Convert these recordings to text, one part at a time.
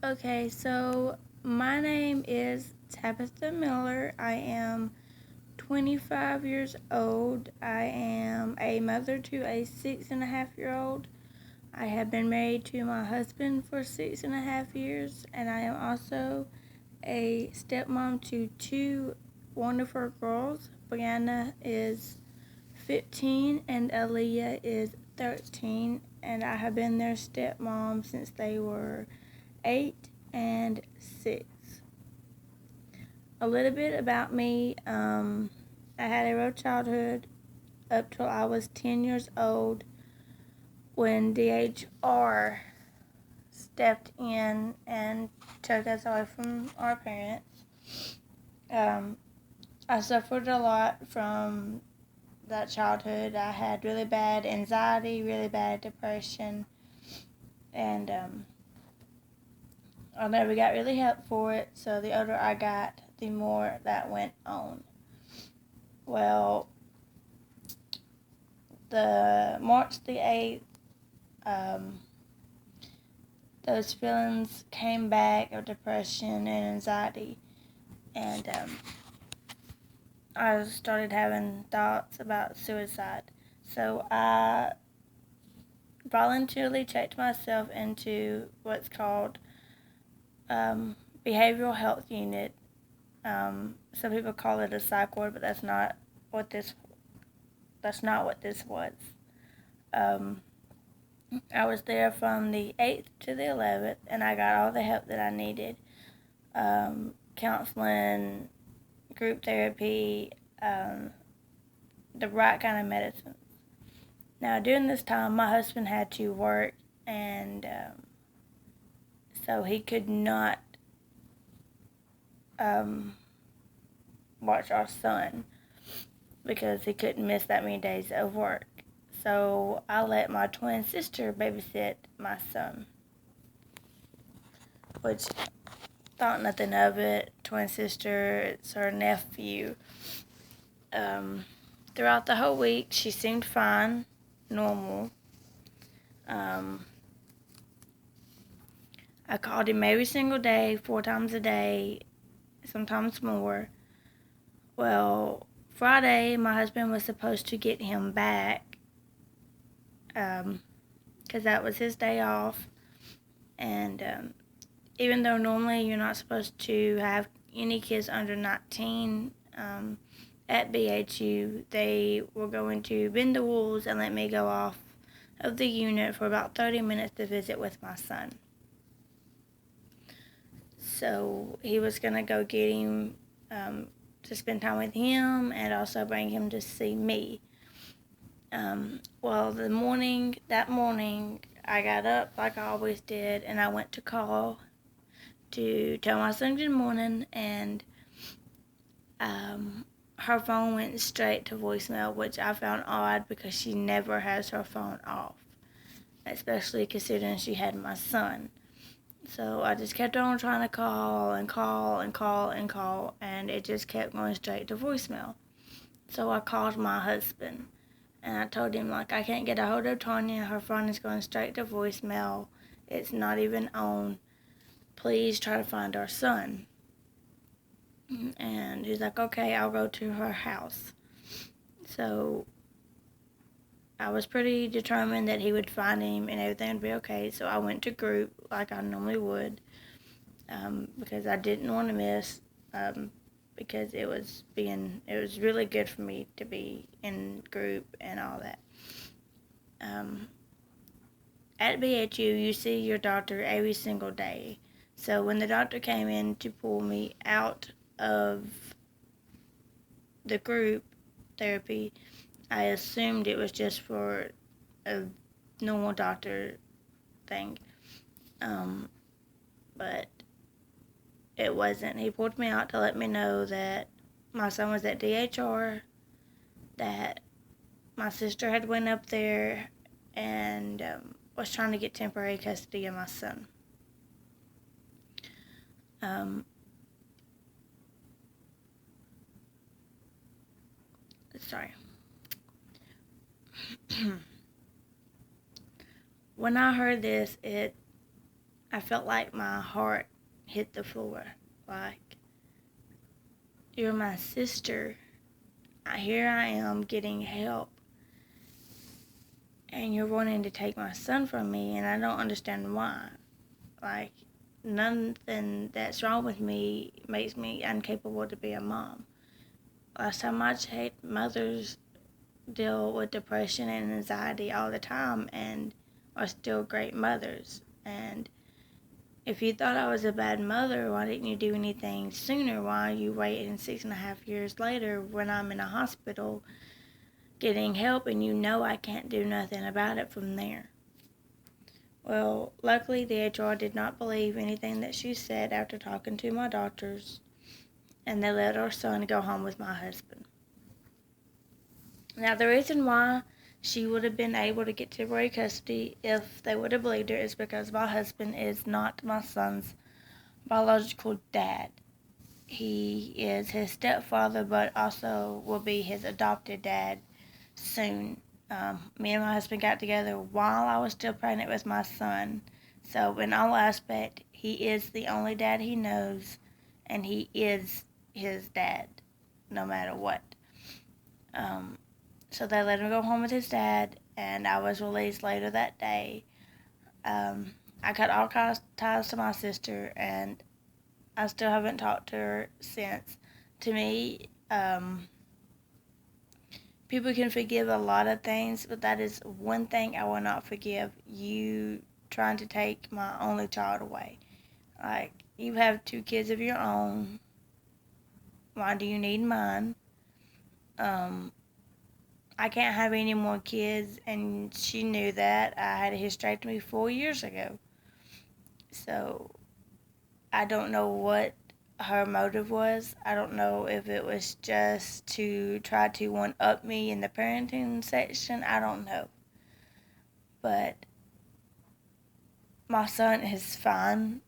Okay, so my name is Tabitha Miller. I am 25 years old. I am a mother to a 6.5-year-old. I have been married to my husband for 6.5 years, and I am also a stepmom to two wonderful girls. Brianna is 15 and Aaliyah is 13, and I have been their stepmom since they were 8 and 6. A little bit about me. I had a rough childhood up till I was 10 years old when DHR stepped in and took us away from our parents. Um, I suffered a lot from that childhood. I had really bad anxiety, really bad depression, and I never got really help for it. So the older I got, the more that went on. Well, the March the 8th, um, those feelings came back of depression and anxiety, and I started having thoughts about suicide. So I voluntarily checked myself into what's called behavioral health unit. Some people call it a psych ward, but that's not what this was. Um, I was there from the 8th to the 11th, and I got all the help that I needed. Counseling, group therapy, the right kind of medicine. Now, during this time, my husband had to work, and so he could not watch our son because he couldn't miss that many days of work. So I let my twin sister babysit my son, which thought nothing of it. Twin sister, it's her nephew. Throughout the whole week, she seemed fine, normal. I called him every single day, 4 times a day, sometimes more. Well, Friday, my husband was supposed to get him back because that was his day off. And even though normally you're not supposed to have any kids under 19 at BHU, they were going to bend the rules and let me go off of the unit for about 30 minutes to visit with my son. So he was going to go get him to spend time with him and also bring him to see me. Well, that morning, I got up like I always did, and I went to call to tell my son good morning, and her phone went straight to voicemail, which I found odd because she never has her phone off, especially considering she had my son. So I just kept on trying to call and call and call and call, and it just kept going straight to voicemail. So I called my husband, and I told him, like, I can't get a hold of Tanya. Her phone is going straight to voicemail. It's not even on. Please try to find our son. And he's like, okay, I'll go to her house. So I was pretty determined that he would find him and everything would be okay. So I went to group like I normally would because I didn't want to miss because it was really good for me to be in group and all that. At BHU, you see your doctor every single day. So when the doctor came in to pull me out of the group therapy, I assumed it was just for a normal doctor thing. But it wasn't. He pulled me out to let me know that my son was at DHR, that my sister had went up there and was trying to get temporary custody of my son. Sorry. When I heard this, I felt like my heart hit the floor. Like, you're my sister. Here I am getting help, and you're wanting to take my son from me, and I don't understand why. Like, nothing that's wrong with me makes me incapable to be a mom. Last time I checked, mothers deal with depression and anxiety all the time and are still great mothers. And if you thought I was a bad mother, why didn't you do anything sooner? Why are you waiting 6.5 years later when I'm in a hospital getting help and you know I can't do nothing about it from there? Well, luckily the HR did not believe anything that she said after talking to my doctors, and they let our son go home with my husband. Now, the reason why she would have been able to get temporary custody if they would have believed her is because my husband is not my son's biological dad. He is his stepfather, but also will be his adopted dad soon. Me and my husband got together while I was still pregnant with my son. So in all aspect, he is the only dad he knows, and he is his dad, no matter what. So they let him go home with his dad, and I was released later that day. I cut all ties to my sister, and I still haven't talked to her since. To me, people can forgive a lot of things, but that is one thing I will not forgive: you trying to take my only child away. Like, you have 2 kids of your own. Why do you need mine? I can't have any more kids, and she knew that. I had a hysterectomy 4 years ago. So I don't know what her motive was. I don't know if it was just to try to one up me in the parenting section. I don't know. But my son is fine.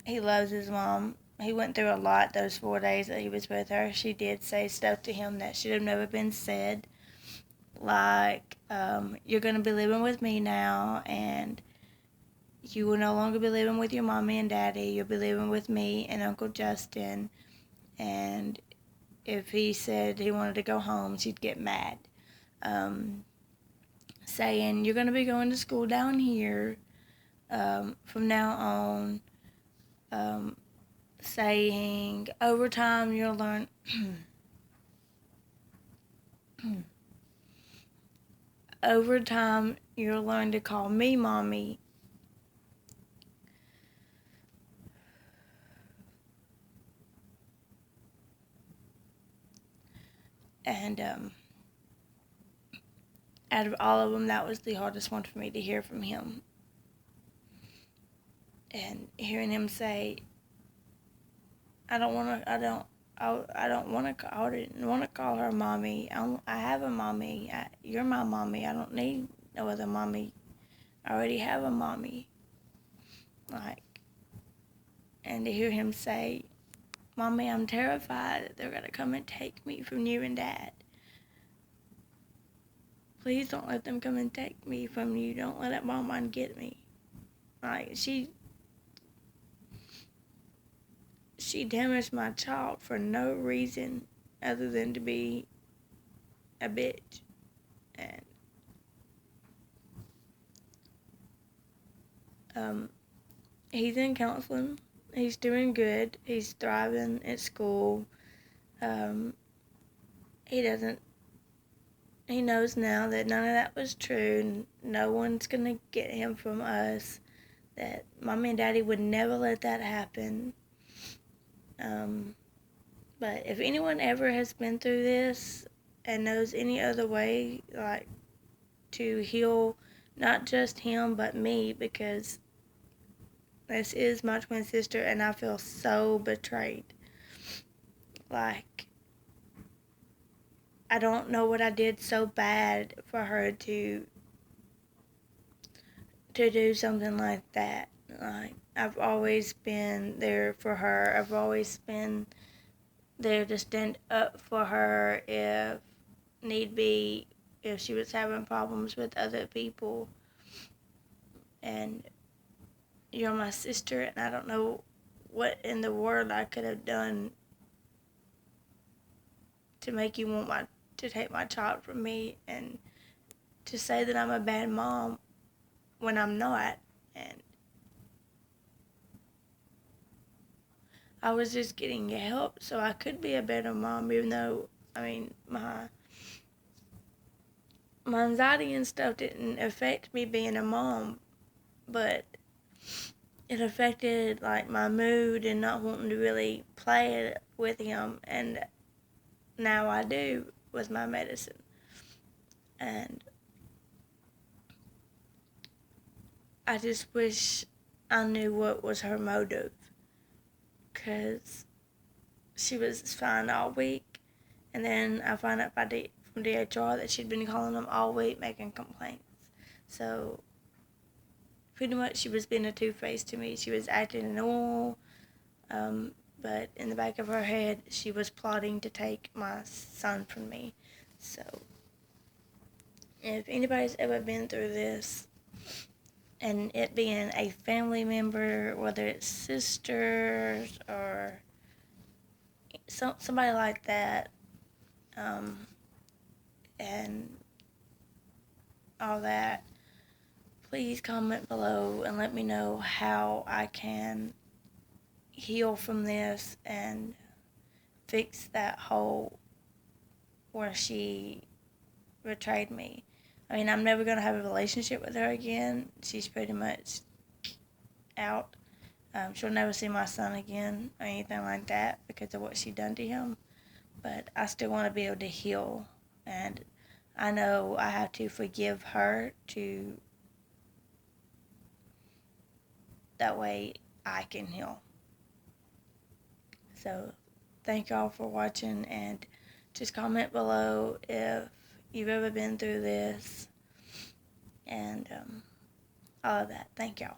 He loves his mom. He went through a lot those 4 days that he was with her. She did say stuff to him that should have never been said. Like, you're going to be living with me now, and you will no longer be living with your mommy and daddy. You'll be living with me and Uncle Justin. And if he said he wanted to go home, she'd get mad. Saying, you're going to be going to school down here from now on. Saying, over time you'll learn... over time you'll learn to call me mommy. And out of all of them, that was the hardest one for me to hear from him. And hearing him say, I didn't want to call her mommy. I have a mommy. You're my mommy. I don't need no other mommy. I already have a mommy. Like, and to hear him say, Mommy, I'm terrified that they're going to come and take me from you and Dad. Please don't let them come and take me from you. Don't let that mama get me. Like, she damaged my child for no reason other than to be a bitch. And he's in counseling. He's doing good. He's thriving at school. He knows now that none of that was true. No one's going to get him from us. That Mommy and Daddy would never let that happen. But if anyone ever has been through this and knows any other way, like, to heal not just him but me, because this is my twin sister and I feel so betrayed. Like, I don't know what I did so bad for her to do something like that. Like, I've always been there for her. I've always been there to stand up for her if need be, if she was having problems with other people. And you're my sister, and I don't know what in the world I could have done to make you want to take my child from me, and to say that I'm a bad mom when I'm not. And I was just getting help so I could be a better mom, even though, I mean, my anxiety and stuff didn't affect me being a mom, but it affected like my mood and not wanting to really play it with him, and now I do with my medicine. And I just wish I knew what was her motive, because she was fine all week, and then I found out from DHR that she'd been calling them all week making complaints. So pretty much she was being a two-faced to me. She was acting normal, but in the back of her head, she was plotting to take my son from me. So if anybody's ever been through this, and it being a family member, whether it's sisters or somebody like that, and all that, please comment below and let me know how I can heal from this and fix that hole where she betrayed me. I mean, I'm never going to have a relationship with her again. She's pretty much out. She'll never see my son again or anything like that because of what she done to him. But I still want to be able to heal. And I know I have to forgive her to, that way I can heal. So thank y'all for watching, and just comment below if you've ever been through this, and all of that. Thank y'all.